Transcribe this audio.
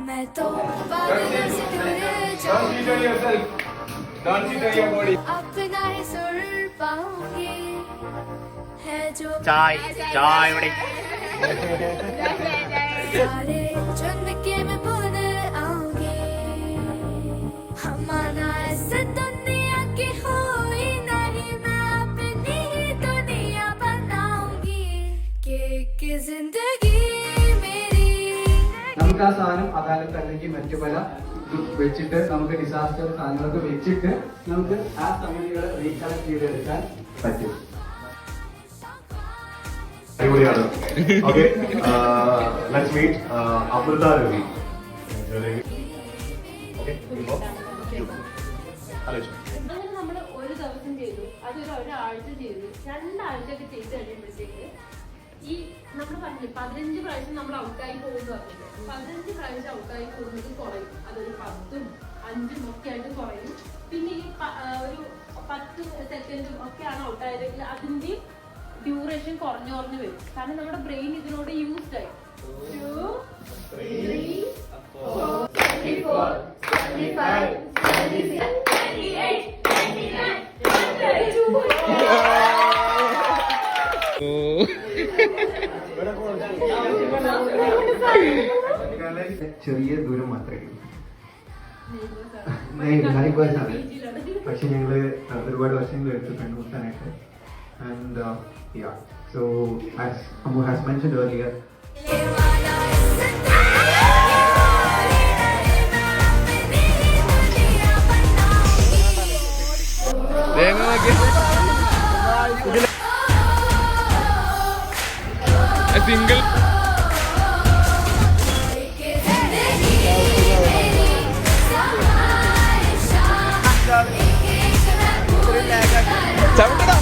मैं तो बादलों से दूर जाऊंगी, अपना ही सुर पाऊंगी, है जो चाय चाय बड़ी सारे चुन के मैं भूल आऊंगी, हमारा ऐसे दुनिया की हुई नहीं, मैं अपनी ही दुनिया बनाऊंगी, कि जिंदगी मेरी നമുക്ക് ആ സാധനം അദാലത്ത് അല്ലെങ്കിൽ മറ്റു പല വെച്ചിട്ട് നമുക്ക് ഡിസാസ്റ്റർ സാധനങ്ങളൊക്കെ വെച്ചിട്ട് നമുക്ക് ആ സംഗതികളെ റീകളക്ട് ചെയ്തെടുക്കാൻ പറ്റും. അടിപൊളിയാണ്. Okay, let's meet Amrita Ravi. Okay, നമ്മൾ ഒരു ദിവസം ചെയ്തു, അതൊരു ഒരാഴ്ച ചെയ്തു, 2 ആഴ്ചയൊക്കെ ചെയ്ത് കഴിയുമ്പോഴത്തേക്ക് ഈ നമ്മൾ പറഞ്ഞില്ലേ 15 പ്രാവശ്യം നമ്മൾ ഔട്ടായി പോകുന്നു പറഞ്ഞില്ലേ, 15 പ്രാവശ്യം ഔട്ടായി പോകുന്നത് കുറയും. അതൊരു 10ഉം 5ഉം ഒക്കെ ആയിട്ട് കുറയും. പിന്നെ ഈ ഒരു 10 സെക്കൻഡും ഒക്കെയാണ് ഔട്ടായതെങ്കിൽ അതിന്റെ ഡ്യൂറേഷൻ കുറഞ്ഞു വരും. കാരണം നമ്മുടെ ബ്രെയിൻ ഇതിനോട് യൂസ്ഡ് ആയി. 2, 3, 4, 24, 25, 26, 28, 29, 32. ചെറിയ ദൂരം മാത്രമേ പക്ഷെ ഞങ്ങള് ഒരുപാട് വർഷങ്ങൾ എടുത്തു കണ്ടുമുട്ടാനായിട്ട്. And yeah, so as Amu has mentioned earlier, single ചവിട്ടടാ